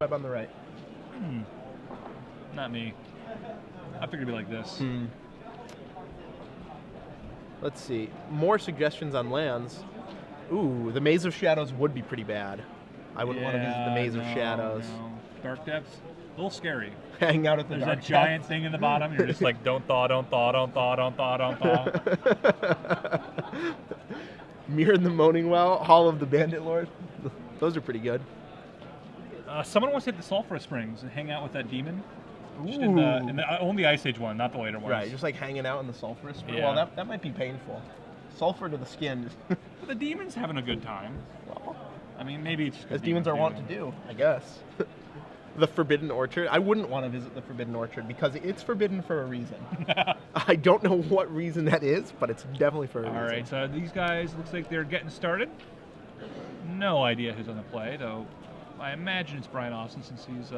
Webb on the right. Not me. I figured it'd be like this. Let's see. More suggestions on lands. Ooh, the Maze of Shadows would be pretty bad. I wouldn't want to visit the Maze of Shadows. No. Dark Depths, a little scary. Hang out at the There's dark a giant thing in the bottom. You're just like, don't thaw, don't thaw, don't thaw, don't thaw, don't thaw. Mirror in the Moaning Well, Hall of the Bandit Lord. Those are pretty good. Someone wants to hit the Sulphurous Springs and hang out with that demon. Just Ooh. in the only Ice Age one, not the later ones. Right, just like hanging out in the sulfurous. Yeah. Well, that might be painful. Sulfur to the skin. But the demon's having a good time. Well, I mean, maybe it's just as demons are wont to do, I guess. The Forbidden Orchard. I wouldn't want to visit the Forbidden Orchard because it's forbidden for a reason. I don't know what reason that is, but it's definitely for a reason. All right, so these guys looks like they're getting started. No idea who's on the play, though. I imagine it's Brian Austin since he's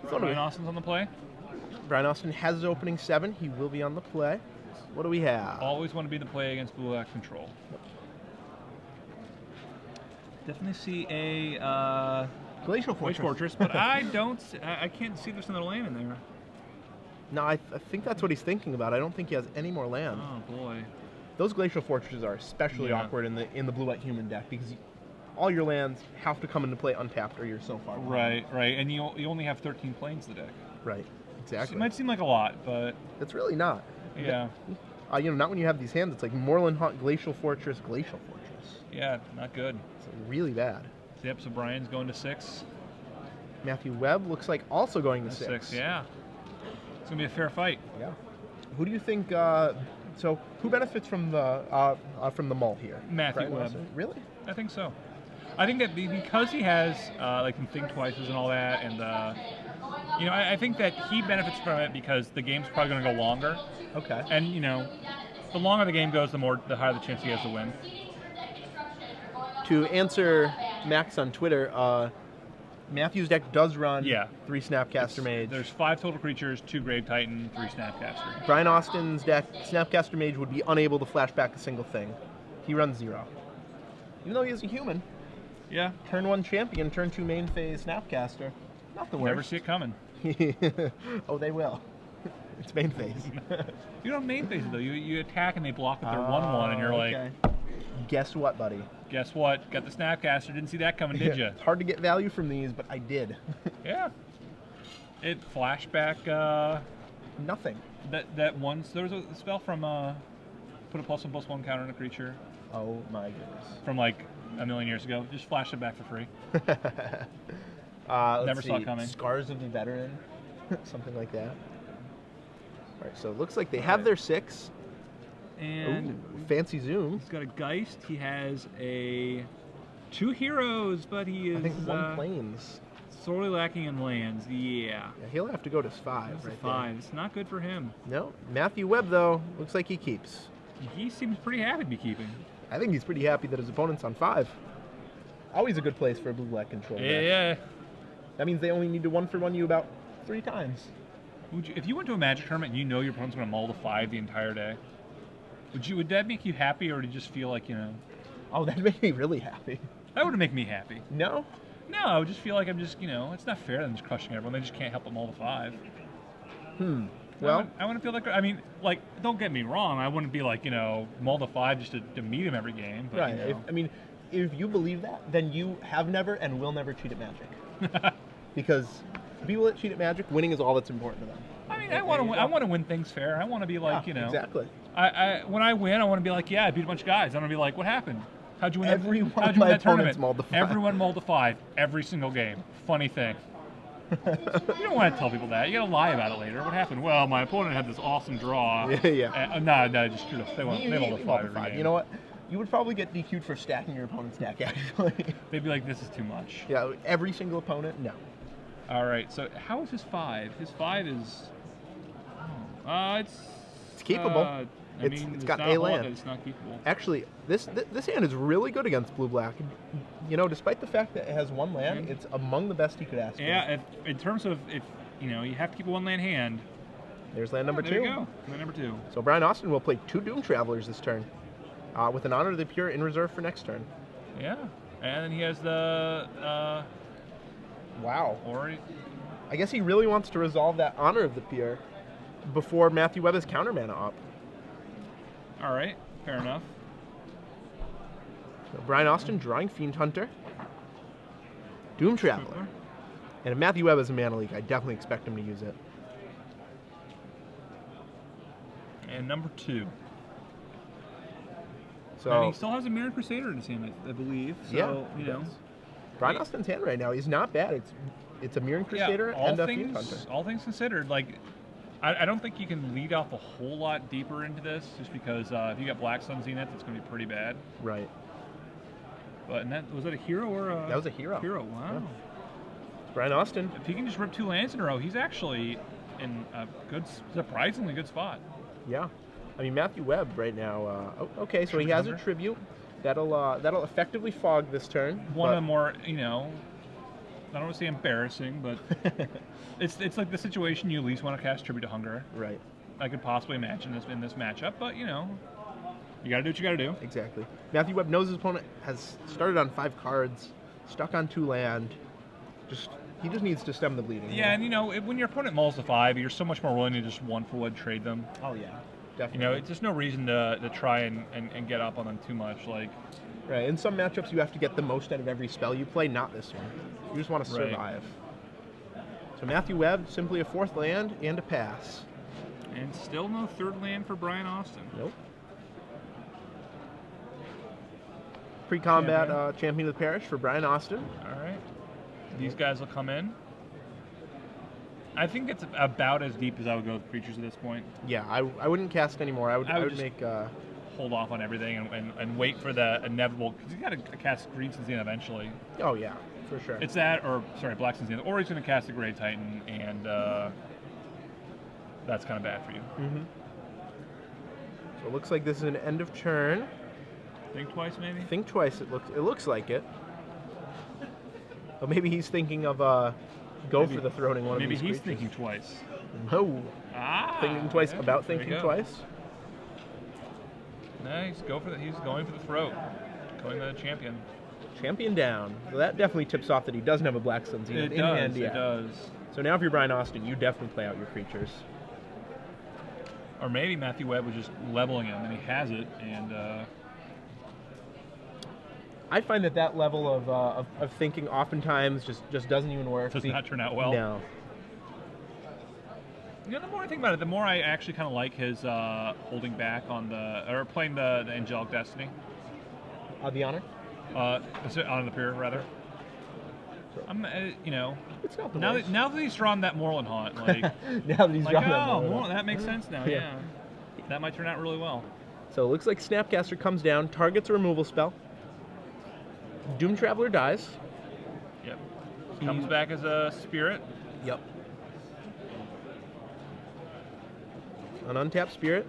Brian Austin's on the play. Brian Austin has his opening 7. He will be on the play. What do we have? Always want to be the play against Blue Black Control. Definitely see a Glacial Fortress. but I can't see there's another land in there. No, I think that's what he's thinking about. I don't think he has any more land. Oh boy. Those Glacial Fortresses are especially awkward in the Blue-White Human deck because all your lands have to come into play untapped or you're so far behind. Right, and you only have 13 planes in the deck. Right, exactly. So it might seem like a lot, but it's really not. yeah. Not when you have these hands. It's like Moorland Hunt, Glacial Fortress. Yeah, not good. It's really bad. Yep, so Brian's going to 6. Matthew Webb looks like also going to 6, yeah. It's going to be a fair fight. Yeah. Who do you think, so who benefits from the mull here? Matthew Brian Webb. Wilson? Really? I think so. I think that because he has like some Think Twices and all that, and I think that he benefits from it because the game's probably going to go longer. Okay. And the longer the game goes, the higher the chance he has to win. To answer Max on Twitter, Matthew's deck does run 3 Snapcaster Mage. There's 5 total creatures, 2 Grave Titan, 3 Snapcaster. Brian Austin's deck, Snapcaster Mage would be unable to flash back a single thing. He runs 0. Even though he is a human. Yeah. Turn 1 champion, turn 2 main phase Snapcaster. Not the worst. Never see it coming. Oh, they will. It's main phase. You don't main phase it though. You attack and they block with their 1/1, and you're like, guess what, buddy? Guess what? Got the Snapcaster. Didn't see that coming, did you? It's hard to get value from these, but I did. Yeah. It flashback. Nothing. That one. There was a spell from put a +1/+1 counter on a creature. Oh my goodness. From like a million years ago. Just flash it back for free. Never saw it coming. Scars of the Veteran, something like that. All right, so it looks like they have their 6. And ooh, fancy zoom. He's got a Geist. He has 2 heroes, but he is I think 1 planes. Sorely lacking in lands. Yeah, he'll have to go to 5. That's 5. It's not good for him. No. Matthew Webb, though, looks like he keeps. He seems pretty happy to be keeping. I think he's pretty happy that his opponent's on 5. Always a good place for a blue-black control. Yeah. That means they only need to 1-for-1 you about 3 times. If you went to a Magic tournament and you know your opponent's going to mull to 5 the entire day, would that make you happy, or do you just feel like, Oh, that'd make me really happy. That would make me happy. No? No, I would just feel like I'm just, it's not fair that I'm just crushing everyone. They just can't help but mull to 5. Well, I want to feel like, don't get me wrong, I wouldn't be like, mull to 5 just to meet him every game. But, right. If you believe that, then you have never and will never cheat at Magic. Because people that cheat at Magic, winning is all that's important to them. I mean, I want to win things fair. I want to be like, Exactly. When I win, I want to be like, yeah, I beat a bunch of guys. I want to be like, what happened? How'd you win How'd you win my that tournament? Mulled to 5. Everyone mulled to 5 every single game. Funny thing. You don't want to tell people that. You got to lie about it later. What happened? Well, my opponent had this awesome draw. Yeah. No, just screwed up. They mulled to 5 every game. You know what? You would probably get DQ'd for stacking your opponent's deck, actually. They'd be like, this is too much. Yeah, every single opponent, no. All right, so how is his 5? His 5 is... It's keepable. It's got a land. It's not keepable. Actually, this hand is really good against blue-black. Despite the fact that it has 1 land, it's among the best you could ask for. Yeah, in terms of, if you have to keep a 1-land hand. There's land number 2. There you go, land number 2. So Brian Austin will play 2 Doom Travelers this turn, with an Honor to the Pure in reserve for next turn. Yeah, and then he has the Wow. Or I guess he really wants to resolve that Honor of the Peer before Matthew Webb has counter mana up. all right, fair enough. So Brian Austin drawing Fiend Hunter. Doom Traveler. And if Matthew Webb is a mana leak, I definitely expect him to use it. And number 2. So And he still has a Mirror Crusader in his hand, I believe. So, yeah, you know. Brian Austin's hand right now, he's not bad. It's a Mirror Crusader and a Fiend Hunter. All things considered, like, I don't think you can lead off a whole lot deeper into this, just because if you got Black Sun Zenith, it's going to be pretty bad. Right. But was that a hero or a... That was a hero. Hero, wow. Yeah. Brian Austin. If he can just rip 2 lands in a row, he's actually in a surprisingly good spot. Yeah. I mean, Matthew Webb right now, okay, so he has a Tribute. That'll effectively fog this turn. One of the more, you know, I don't want to say embarrassing, but it's like the situation you at least want to cast Tribute to Hunger. Right. I could possibly imagine this in this matchup, but, you know, you got to do what you got to do. Exactly. Matthew Webb knows his opponent has started on 5 cards, stuck on 2 land. He just needs to stem the bleeding. Yeah, and you know, when your opponent mulls to 5, you're so much more willing to just 1-for-1 trade them. Oh yeah, definitely. You know, it's just no reason to try and get up on them too much. Like, right. In some matchups, you have to get the most out of every spell you play. Not this one. You just want to survive. So Matthew Webb, simply a 4th land and a pass. And still no 3rd land for Brian Austin. Nope. Pre-combat champion of the parish for Brian Austin. All right. These guys will come in. I think it's about as deep as I would go with creatures at this point. Yeah, I wouldn't cast anymore. I would make hold off on everything and wait for the inevitable, because you got to cast Green Sun Zenith eventually. Oh yeah, for sure. It's that, or sorry, Black Sun Zenith, or he's going to cast a Grey Titan, and that's kind of bad for you. Mm-hmm. So it looks like this is an end of turn. Think twice, maybe. Think twice. It looks like it. But maybe he's thinking of for the throning one of these Maybe he's creatures. thinking twice. No. Thinking twice yeah, about thinking twice. Nice. He's going for the throat. Going to the champion. Champion down. So that definitely tips off that he doesn't have a Black Sun Zenith in hand yet. It does. So now if you're Brian Austin, you definitely play out your creatures. Or maybe Matthew Webb was just leveling him, and he has it, and... I find that level of thinking oftentimes just doesn't even work. Does not turn out well. No. You know, the more I think about it, the more I actually kind of like his holding back on playing the Angelic Destiny. The Honor? On the Pier, rather. Sure. I'm, you know, it's not the now worst. that he's drawn that Moreland Haunt, like, now that he's drawn that oh, Moreland, that makes sense now. Yeah, that might turn out really well. So it looks like Snapcaster comes down, targets a removal spell. Doom Traveler dies. Yep. Comes back as a spirit. Yep. An untapped spirit.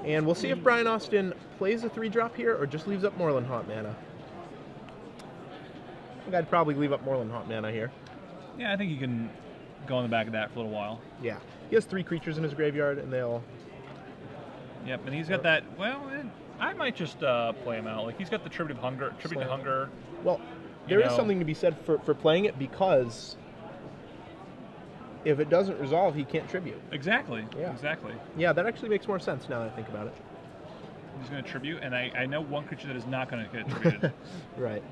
And we'll see if Brian Austin plays a 3-drop here or just leaves up Moreland Haunt mana. I think I'd probably leave up Moreland Haunt mana here. Yeah, I think you can go on the back of that for a little while. Yeah. He has 3 creatures in his graveyard, and they'll... Yep, and he's got that... Well, I might just play him out. Like, he's got the Tribute to Hunger. Well, there is something to be said for playing it, because if it doesn't resolve, he can't Tribute. Exactly. Yeah. Exactly. Yeah, that actually makes more sense now that I think about it. He's going to Tribute, and I know one creature that is not going to get tributed. Right.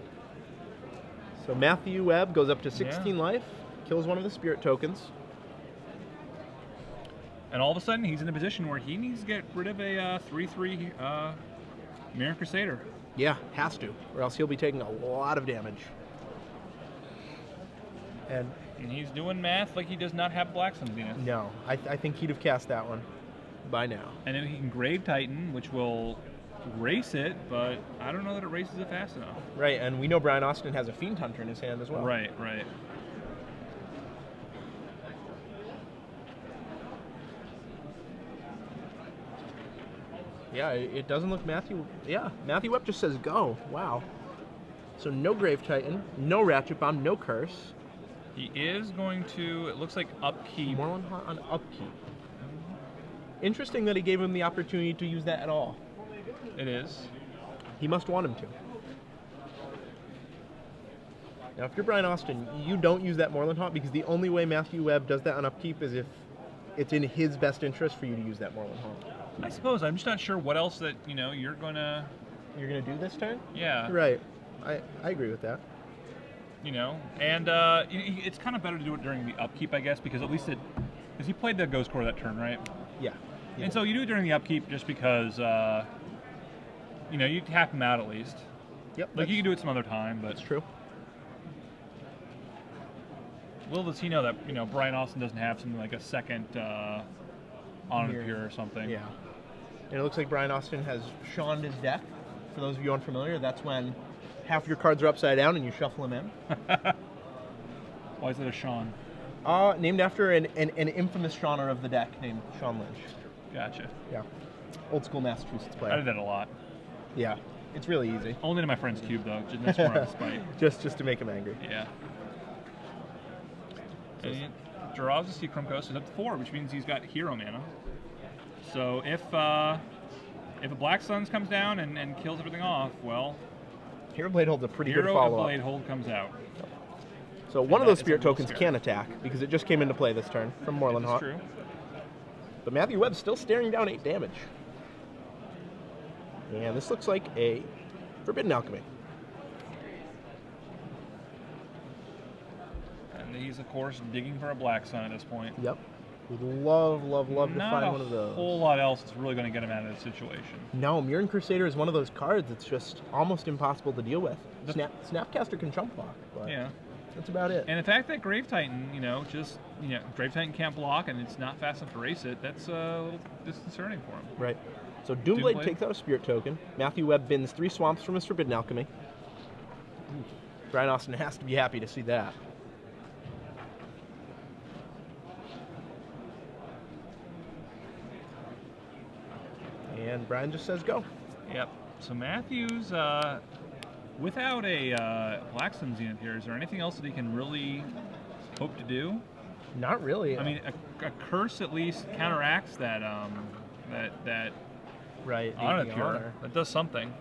So Matthew Webb goes up to 16 life, kills one of the spirit tokens. And all of a sudden, he's in a position where he needs to get rid of a 3/3 Mirror Crusader. Yeah, has to, or else he'll be taking a lot of damage. And he's doing math like he does not have Black Sun Zenith. No, I think he'd have cast that one by now. And then he can Grave Titan, which will race it, but I don't know that it races it fast enough. Right, and we know Brian Austin has a Fiend Hunter in his hand as well. Right, right. Yeah, it doesn't look Matthew... Yeah, Matthew Webb just says go. Wow. So no Grave Titan, no Ratchet Bomb, no Curse. He is going to, it looks like, upkeep. Moreland Haunt on upkeep. Interesting that he gave him the opportunity to use that at all. It is. He must want him to. Now, if you're Brian Austin, you don't use that Moreland Haunt because the only way Matthew Webb does that on upkeep is if it's in his best interest for you to use that Moreland Haunt. I suppose. I'm just not sure what else that, you're going to... You're going to do this turn? Yeah. Right. I agree with that. And it's kind of better to do it during the upkeep, I guess, because at least because he played the Ghost Core that turn, right? Yeah. And so you do it during the upkeep just because, you tap him out at least. Yep. Like, you can do it some other time, but... That's true. Little does he know that, Brian Austin doesn't have something like a second Honor of Pure or something. Yeah. And it looks like Brian Austin has Shawned his deck. For those of you unfamiliar, that's when half your cards are upside down and you shuffle them in. Why is it a Sean? Named after an infamous Shawner of the deck named Shawn Lynch. Gotcha. Yeah. Old school Massachusetts player. I did that a lot. Yeah. It's really easy. Only to my friend's cube, though. That's more of a spite. Just to make him angry. Yeah. And he draws a Seachrome Coast. He's up to 4, which means he's got hero mana. So if a Black Suns comes down and kills everything off, well... Hero Blade Hold's a pretty good Hero follow-up. Blade Hold comes out. So one of those Spirit real tokens scary. can attack, because it just came into play this turn from Moreland Haunt. That's true. But Matthew Webb's still staring down 8 damage. And this looks like a Forbidden Alchemy. And he's, of course, digging for a Black Sun at this point. Yep. Would love to find one of Not a those. whole lot else that's really going to get him out of this situation. No, Mirren Crusader is one of those cards that's just almost impossible to deal with. Snapcaster can chump block, but Yeah. that's about it. And the fact that Grave Titan, Grave Titan can't block and it's not fast enough to race it, that's a little disconcerting for him. Right. So Doomblade Doomblade. takes out a Spirit token. Matthew Webb bins 3 swamps from his Forbidden Alchemy. Brian Austin has to be happy to see that. And Brian just says go. Yep. So Matthews, without a Black Sun Zenith here, is there anything else that he can really hope to do? Not really. I mean, a curse at least counteracts that right. Honor the Pure. honor. That does something.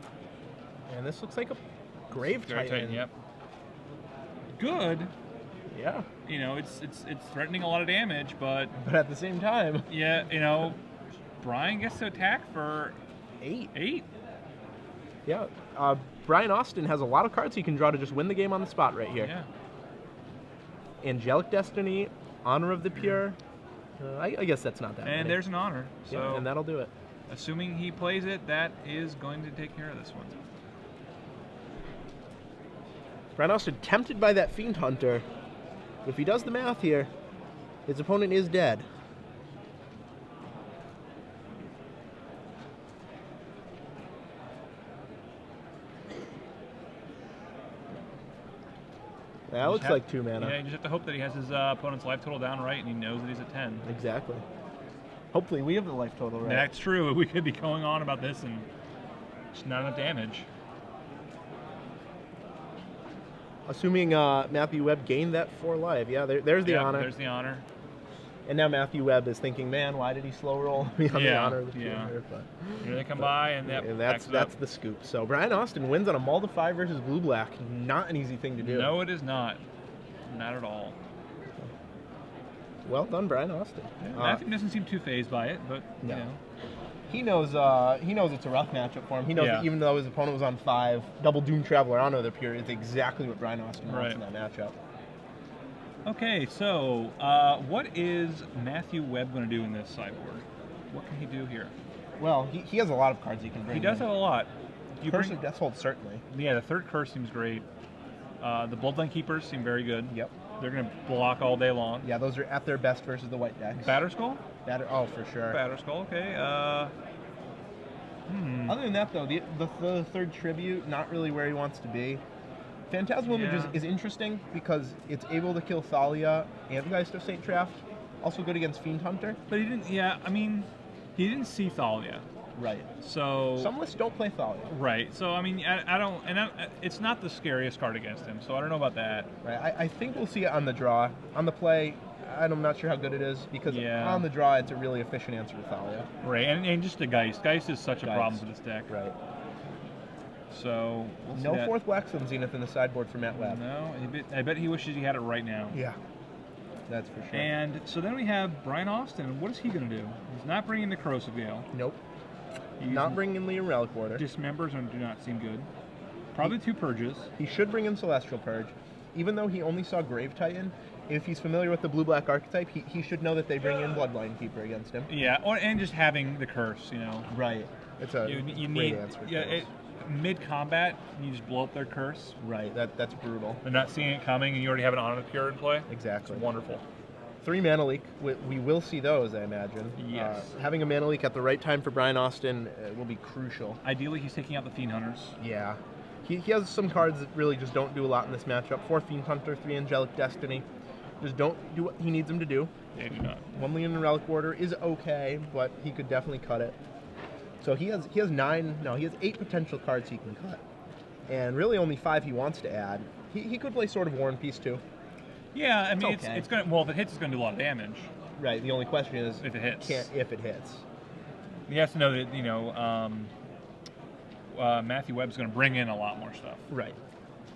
And this looks like a Grave Titan. Yep. Good. Yeah. It's threatening a lot of damage, but But at the same time, yeah, Brian gets to attack for 8. Yeah. Brian Austin has a lot of cards he can draw to just win the game on the spot right here. Yeah. Angelic Destiny, Honor of the Pure. I guess that's not that And many. there's an honor. So Yeah, and that'll do it. assuming he plays it, that is going to take care of this one. Brian Austin tempted by that Fiend Hunter. But if he does the math here, his opponent is dead. That looks like 2 mana. Yeah, you just have to hope that he has his opponent's life total down right and he knows that he's at 10. Exactly. Hopefully we have the life total right. That's true. We could be going on about this and just not enough damage. Assuming Matthew Webb gained that 4 life. Yeah, there's the honor. There's the honor. And now Matthew Webb is thinking, man, why did he slow roll me on the honor of the yeah. Pure? But Here they come by, and that's the scoop. So Brian Austin wins on a mull to 5 versus blue black. Not an easy thing to do. No, it is not. Not at all. Well done, Brian Austin. Matthew doesn't seem too phased by it, but No. you know. He knows it's a rough matchup for him. He knows Yeah. that even though his opponent was on 5, double Doom Traveler Honor of the Pure is exactly what Brian Austin wants in that matchup. Okay, so what is Matthew Webb going to do in this sideboard? What can he do here? Well, he has a lot of cards he can bring. He does in. have a lot. Curse of Deathhold, certainly. Yeah, the third curse seems great. The Bloodline Keepers seem very good. Yep. They're going to block all day long. Yeah, those are at their best versus the white decks. Batterskull? Oh, for sure. Batterskull, okay. Other than that, though, the third tribute, not really where he wants to be. Phantasmal Image is interesting because it's able to kill Thalia and Geist of St. Traft. Also good against Fiend Hunter. But he didn't, he didn't see Thalia. Right. So some lists don't play Thalia. Right. So I mean, I don't, it's not the scariest card against him. So I don't know about that. Right. I think we'll see it on the draw. On the play, I'm not sure how good it is because on the draw, it's a really efficient answer to Thalia. Right. And just the Geist. Geist is such a problem for this deck. Right. So we'll see No that. fourth Black Sun Zenith in the sideboard for Matt Webb. No, I bet he wishes he had it right now. Yeah, that's for sure. And so then we have Brian Austin. What is he going to do? He's not bringing the Corrosive Gale. Nope. He's Not bringing in Liam Relic Warder. Dismembers do not seem good. Probably 2 Purges. He should bring in Celestial Purge. Even though he only saw Grave Titan, if he's familiar with the blue-black archetype, he should know that they bring in Bloodline Keeper against him. Yeah, and just having the curse, you know. Right. It's a You great need, answer. mid-combat, you just blow up their curse. Right, that's brutal. They're not seeing it coming, and you already have an Honor Cure in play. Exactly. It's wonderful. 3 mana leak. We will see those, I imagine. Yes. Having a mana leak at the right time for Brian Austin will be crucial. Ideally, he's taking out the Fiend Hunters. Yeah. He has some cards that really just don't do a lot in this matchup. 4 Fiend Hunter, 3 Angelic Destiny. Just don't do what he needs them to do. They do not. 1 Leon Relic Warder is okay, but he could definitely cut it. So he has 8 potential cards he can cut. And really only 5 he wants to add. He could play Sword of War and Peace too. Yeah, I mean, okay. it's going to, well, if it hits, it's going to do a lot of damage. Right, the only question is If it hits. if it hits. He has to know that, you know, Matthew Webb's going to bring in a lot more stuff. Right.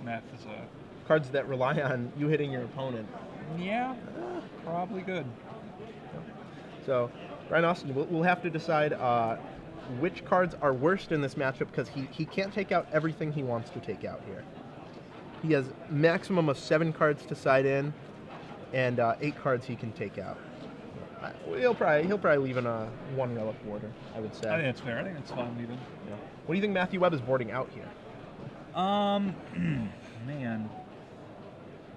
Math is a... Cards that rely on you hitting your opponent. Yeah, probably good. So, Brian Austin, we'll have to decide which cards are worst in this matchup because he can't take out everything he wants to take out here. He has maximum of 7 cards to side in, and 8 cards he can take out. He'll probably leave in a 1 Relic Warder, I would say. I think that's fair. I think that's fine leaving. Yeah. What do you think Matthew Webb is boarding out here? Man.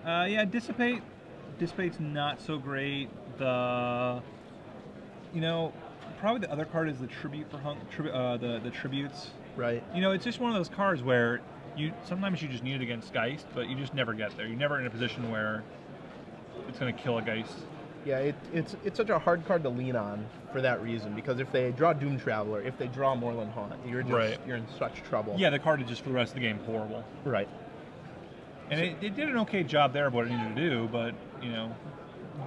Yeah, Dissipate. Dissipate's not so great. You know, probably the other card is the Tribute for the Tributes. Right. You know, it's just one of those cards where sometimes you just need it against Geist, but you just never get there. You're never in a position where it's going to kill a Geist. Yeah, it's such a hard card to lean on for that reason, because if they draw Doom Traveler, if they draw Moorland Haunt, you're in such trouble. Yeah, the card is just for the rest of the game horrible. Right. And it did an okay job there of what it needed to do, but, you know...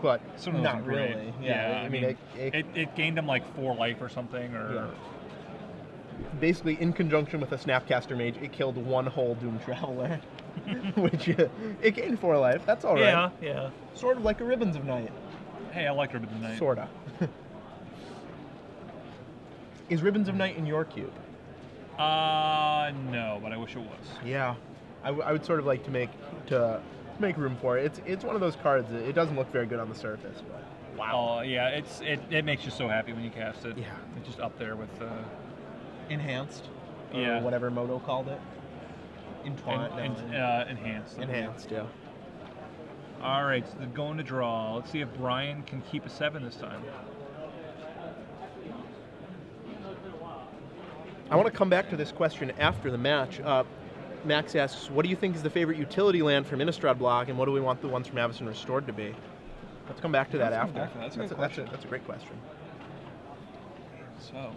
But some of those not are great. really. Yeah, I mean, it gained him like 4 life or something, or... Yeah. Basically, in conjunction with a Snapcaster Mage, it killed 1 whole Doom Traveler, which it gained 4 life. That's all right. Yeah, yeah. Sort of like a Ribbons of Night. Hey, I like Ribbons of Night. Sorta. Is Ribbons of Night in your cube? No, but I wish it was. Yeah, I would sort of like to make room for it. It's one of those cards that it doesn't look very good on the surface, but wow. Oh yeah, it makes you so happy when you cast it. Yeah, it's just up there with enhanced. Yeah, or whatever Moto called it. Enhanced. Enhanced, yeah. All right, so they're going to draw. Let's see if Brian can keep a 7 this time. I want to come back to this question after the match. Max asks, what do you think is the favorite utility land from Innistrad block, and what do we want the ones from Avacyn Restored to be? Let's come back to that after. That's a great question. So,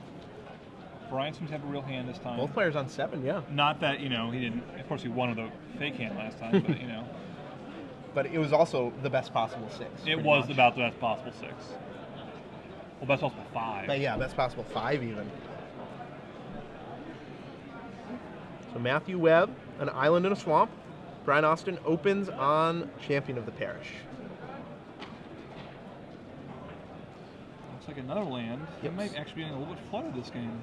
Brian seems to have a real hand this time. Both players on 7, yeah. Not that, you know, he didn't, of course he won with a fake hand last time, but, you know. But it was also the best possible 6. It was about the best possible 6. Well, best possible 5. But yeah, best possible 5 even. So Matthew Webb, an island in a swamp. Brian Austin opens on Champion of the Parish. Looks like another land. Yep. He might actually be getting a little bit flooded this game.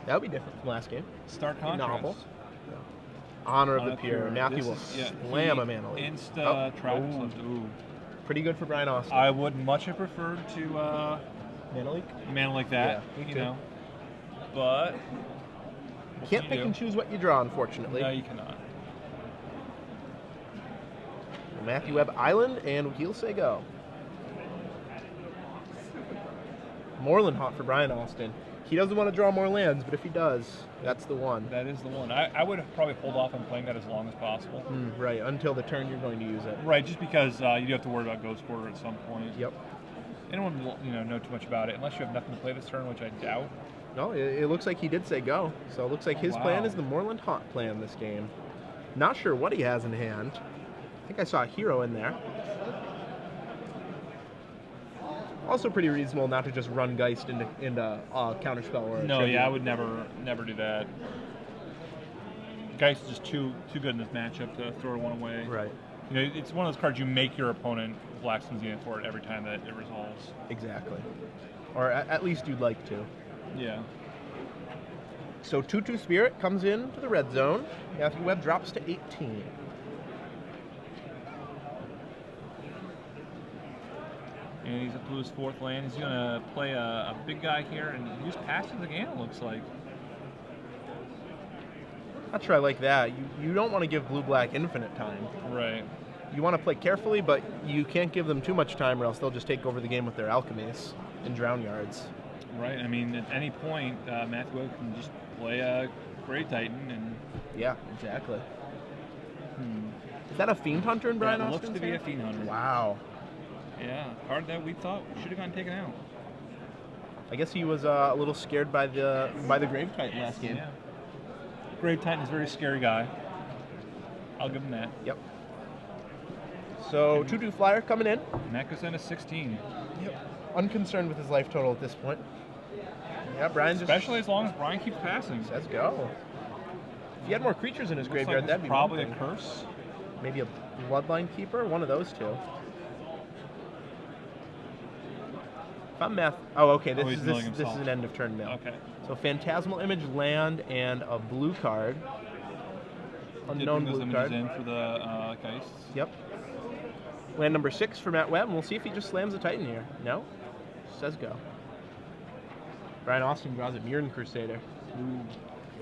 That would be different from last game. Stark contrast. Novel. Honor of the Pure. Matthew will slam a mana leak. Travis. Ooh. Pretty good for Brian Austin. I would much have preferred to mana leak? Mana like that, yeah, you know. But can't pick and choose what you draw, unfortunately. No, you cannot. Matthew Webb Island, and he'll say go. Moorland Haunt for Brian Austin. He doesn't want to draw more lands, but if he does, that's the one. That is the one. I would have probably hold off on playing that as long as possible. Right, until the turn you're going to use it. Right, just because you do have to worry about Ghost Quarter at some point. Yep. Anyone know too much about it, unless you have nothing to play this turn, which I doubt. No, it looks like he did say go. So it looks like his plan is the Moorland Haunt plan this game. Not sure what he has in hand. I think I saw a hero in there. Also pretty reasonable not to just run Geist into Counterspell or No, yeah, I would never do that. Geist is just too good in this matchup to throw one away. Right. You know, it's one of those cards you make your opponent Blackstone's unit for it every time that it resolves. Exactly. Or at least you'd like to. Yeah. So 2/2 Spirit comes in to the red zone. Matthew Webb drops to 18. And he's up to his 4th land. He's going to play a big guy here and use passes again, it looks like. Not sure I like that. You don't want to give blue-black infinite time. Right. You want to play carefully, but you can't give them too much time or else they'll just take over the game with their alchemies and drown yards. Right. I mean, at any point, Matthew Webb can just play a Grey Titan and... Yeah, exactly. Is that a Fiend Hunter in Brian Austin's looks to be a Fiend Hunter. Wow. Yeah, card that we thought should have gotten taken out. I guess he was a little scared by the Grave Titan last game. Yeah. Grave Titan is a very scary guy. I'll give him that. Yep. So 2/2 Flyer coming in. And that goes down to 16. Yep. Unconcerned with his life total at this point. Yeah, Brian Especially as long as Brian keeps passing. Let's go. If he had more creatures in his graveyard, like that'd be probably one a thing. curse. Maybe a Bloodline Keeper, one of those two. If I'm math, oh, okay. This is an end of turn mill. Okay. So Phantasmal Image, land, and a blue card. Unknown blue card. In for the Geists. Yep. Land number 6 for Matt Webb, and we'll see if he just slams a Titan here. No? Says go. Brian Austin draws a Mirren Crusader.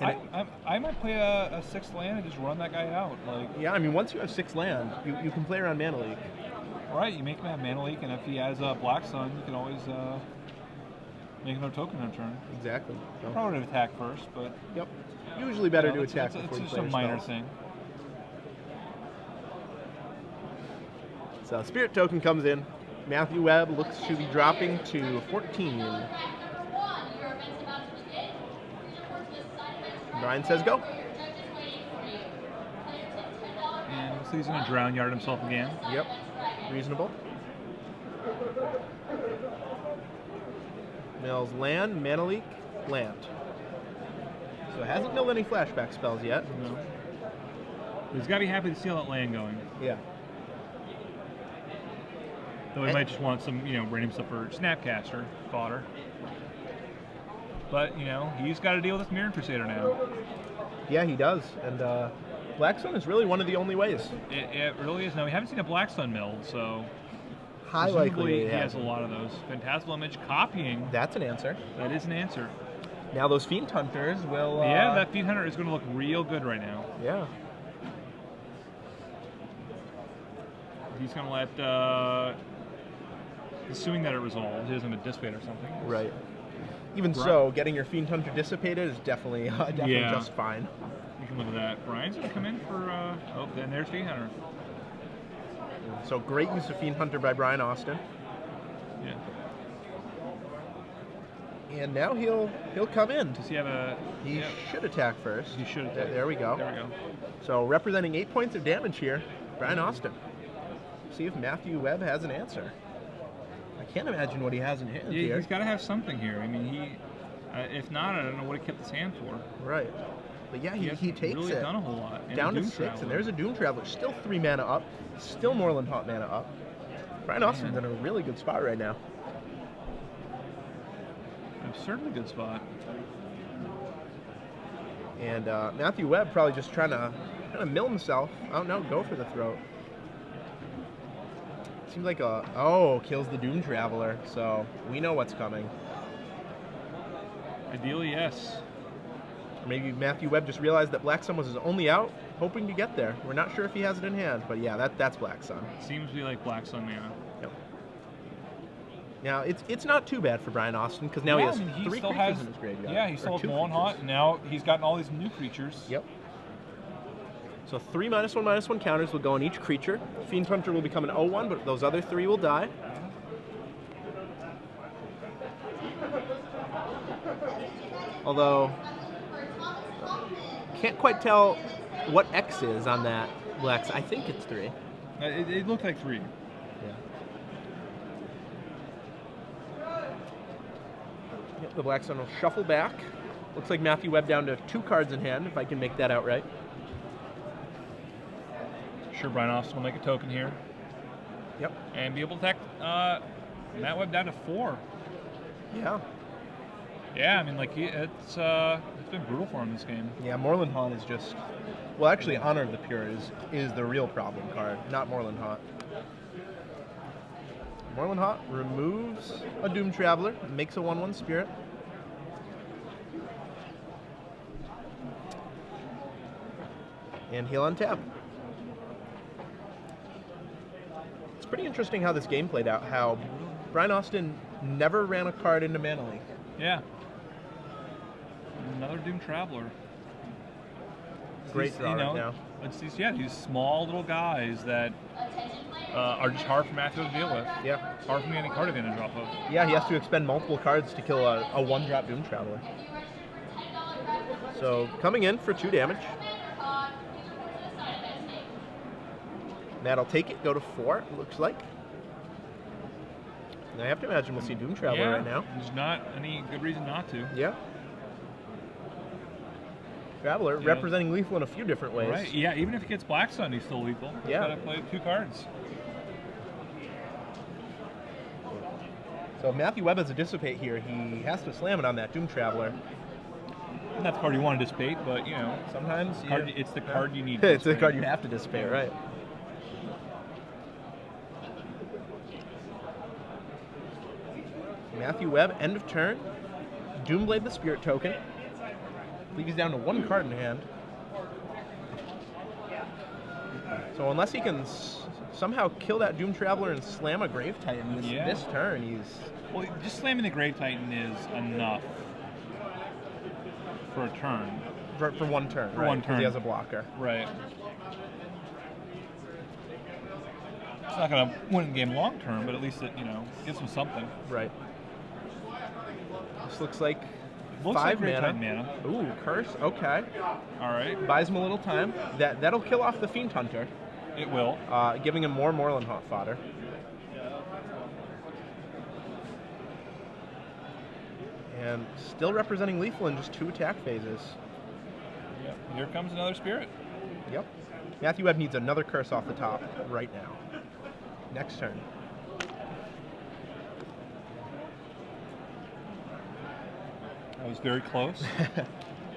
I might play a 6th land and just run that guy out. Like, yeah, I mean, once you have 6 land, you can play around Mana Leak. Right, you make him have Mana Leak, and if he has Black Sun, you can always make another token in turn. Exactly. So. Probably would attack first, but... Yep. Usually better to attack before you it's play just a minor thing. So Spirit Token comes in. Matthew Webb looks to be dropping to 14. Brian says go. And so he's going to Drown Yard himself again. Yep. Reasonable. Mills land, Mana Leak, land. So it hasn't milled any flashback spells yet. No. He's got to be happy to see all that land going. Yeah. Though he might just want some, random stuff for Snapcaster fodder. But, he's got to deal with this Mirren Crusader now. Yeah, he does. And Black Sun is really one of the only ways. It really is. Now, we haven't seen a Black Sun milled, so... High likely he has a lot of those. Phantasmal Image copying. That's an answer. That is an answer. Now those Fiend Hunters will... yeah, that Fiend Hunter is going to look real good right now. Yeah. He's going to let... assuming that it resolves, he doesn't have a Dissipate or something. Right. Even so, getting your Fiend Hunter dissipated is definitely just fine. You can live with that. Brian's going to come in for... oh, then there's Fiend Hunter. So great use of Fiend Hunter by Brian Austin. Yeah. And now he'll come in. Does he have a... He should attack first. He should attack. There we go. There we go. So representing 8 points of damage here, Brian Austin. See if Matthew Webb has an answer. I can't imagine what he has in hand here. He's got to have something here. I mean, if not, I don't know what he kept his hand for. Right. But yeah, he takes really it. Done a whole lot. And down to 6, and there's a Doom Traveler. Still 3 mana up. Still Moorland Haunt mana up. Brian Austin's in a really good spot right now. Absurdly good spot. And Matthew Webb probably just trying to mill himself. Oh no, go for the throat. Seems like kills the Doom Traveler. So we know what's coming. Ideally, yes. Or maybe Matthew Webb just realized that Black Sun was his only out, hoping to get there. We're not sure if he has it in hand, but yeah, that's Black Sun. Seems to be like Black Sun mana. Yep. Now it's not too bad for Brian Austin because now he has 3 creatures in his graveyard. Yeah, he still has Moorland Haunt, and now he's gotten all these new creatures. Yep. So 3 -1/-1 counters will go on each creature. Fiend Hunter will become an 0/1, but those other 3 will die. Although, can't quite tell what X is on that Black. I think it's 3. It looked like 3. Yeah. Yep, the Black Sun will shuffle back. Looks like Matthew Webb down to 2 cards in hand, if I can make that out right. sure Brian Austin will make a token here. Yep. And be able to attack Matt Webb down to 4. Yeah. Yeah, I mean, like, it's been brutal for him this game. Yeah, Moreland Haunt is just... Well, actually, Honor of the Pure is the real problem card, not Moreland Haunt. Moreland Haunt removes a Doom Traveler, makes a 1/1 Spirit. And he'll untap. It's pretty interesting how this game played out, how Brian Austin never ran a card into Mana Leak. Yeah. Another Doom Traveler. Great draw right now. It's these small little guys that are just hard for Matthew to deal with. Yeah. Hard for me any card advantage off of. Yeah, he has to expend multiple cards to kill a 1-drop Doom Traveler. So, coming in for 2 damage. Matt'll take it, go to 4, it looks like. And I have to imagine we'll see Doom Traveler right now. There's not any good reason not to. Yeah. Traveler representing lethal in a few different ways. Right, yeah, even if he gets Black Sun, he's still lethal. He's got to play 2 cards. So if Matthew Webb has a Dissipate here, he has to slam it on that Doom Traveler. Not the card you want to dissipate, but, you know, sometimes it's the card you need. It's the card you have to dissipate, right? Matthew Webb, end of turn. Doomblade the Spirit token. Leaves down to 1 card in hand. So unless he can somehow kill that Doom Traveler and slam a Grave Titan this turn, he's... Well, just slamming the Grave Titan is enough for a turn. For 1 turn, For 1 turn. He has a blocker. Right. It's not going to win the game long term, but at least it, gives him something. Right. This looks like Looks 5 like mana. Ooh, curse. Okay. All right. Buys him a little time. That'll kill off the Fiend Hunter. It will. Giving him more Moreland Haunt fodder. And still representing lethal in just 2 attack phases. Yep. Here comes another Spirit. Yep. Matthew Webb needs another curse off the top right now. Next turn. That was very close.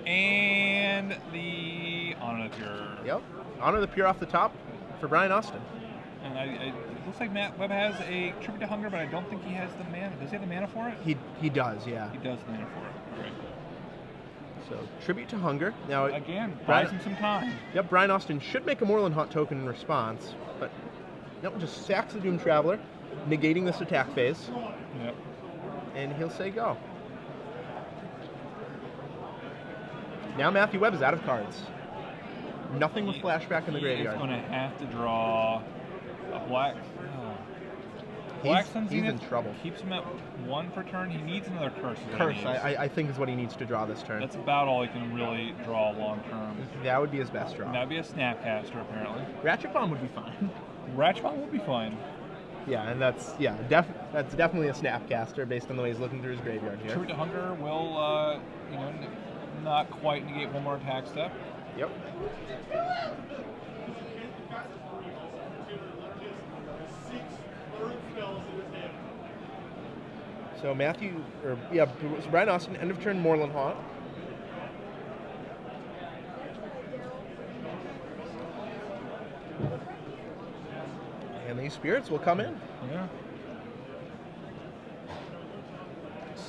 And the Honor of the Pure. Yep. Honor the Pure off the top for Brian Austin. And it looks like Matt Webb has a Tribute to Hunger, but I don't think he has the mana. Does he have the mana for it? He does, yeah. He does have the mana for it. All right. So, Tribute to Hunger. Now, again, buys him some time. Yep, Brian Austin should make a Moreland Haunt token in response, but nope, just sacks the Doom Traveler, negating this attack phase. Yep. And he'll say go. Now Matthew Webb is out of cards. Nothing with flashback in the graveyard. He's going to have to draw a black. Black Sun's he's in trouble. Keeps him at 1 per turn. He needs another curse. Curse, I think, is what he needs to draw this turn. That's about all he can really draw long term. That would be his best draw. That would be a Snapcaster, apparently. Ratchet Bomb would be fine. Ratchet Bomb would be fine. Yeah, and that's definitely a Snapcaster based on the way he's looking through his graveyard here. Tribute to Hunger will, not quite negate 1 more attack step. Yep. So Brian Austin, end of turn Moreland Haunt. And these spirits will come in. Yeah.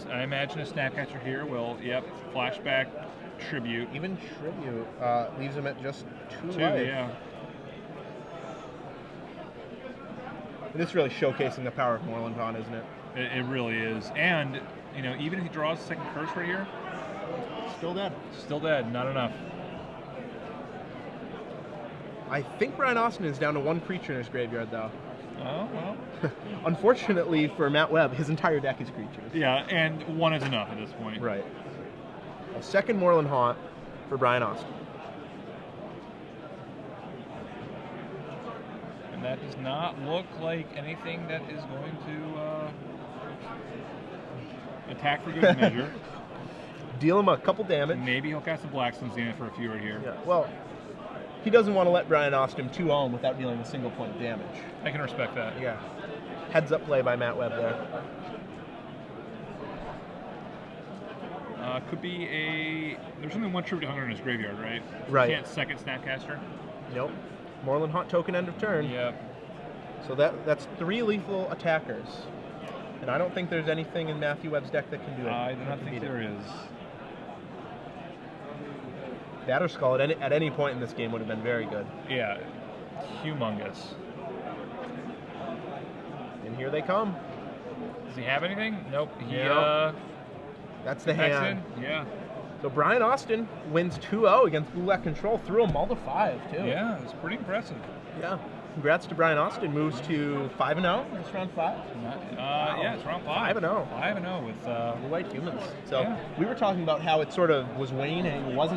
I imagine a Snapcatcher here will, flashback Tribute. Even Tribute leaves him at just 2 life. Yeah. And this is really showcasing the power of Moreland Haunt, isn't it? It really is. And, even if he draws a second curse right here, still dead. Still dead. Not enough. I think Brian Austin is down to 1 creature in his graveyard, though. Oh, well. Unfortunately for Matt Webb, his entire deck is creatures. Yeah, and 1 is enough at this point. Right. A second Moreland Haunt for Brian Austin. And that does not look like anything that is going to attack for good measure. Deal him a couple damage. Maybe he'll cast a Black Sun's in it for a few right here. Yeah. Well, he doesn't want to let Brian Austin 2-0 without dealing a single point of damage. I can respect that. Yeah. Heads up play by Matt Webb there. Could be a... There's only one Tribute to Hunger in his graveyard, right? Right. You can't second Snapcaster. Nope. Moreland Haunt token end of turn. Yep. So that's 3 lethal attackers. And I don't think there's anything in Matthew Webb's deck that can do it. I do not think there is. Batter Skull at any point in this game would have been very good. Yeah. Humongous. And here they come. Does he have anything? Nope. That's the hand. Yeah. So Brian Austin wins 2-0 against Blue Black Control through a mull to 5 too. Yeah, it's pretty impressive. Yeah. Congrats to Brian Austin. Moves to 5-0. This round 5. Wow. Yeah, it's round 5. 5-0. 5-0 with Blue White Humans. So yeah. we were talking about how it sort of was waning, wasn't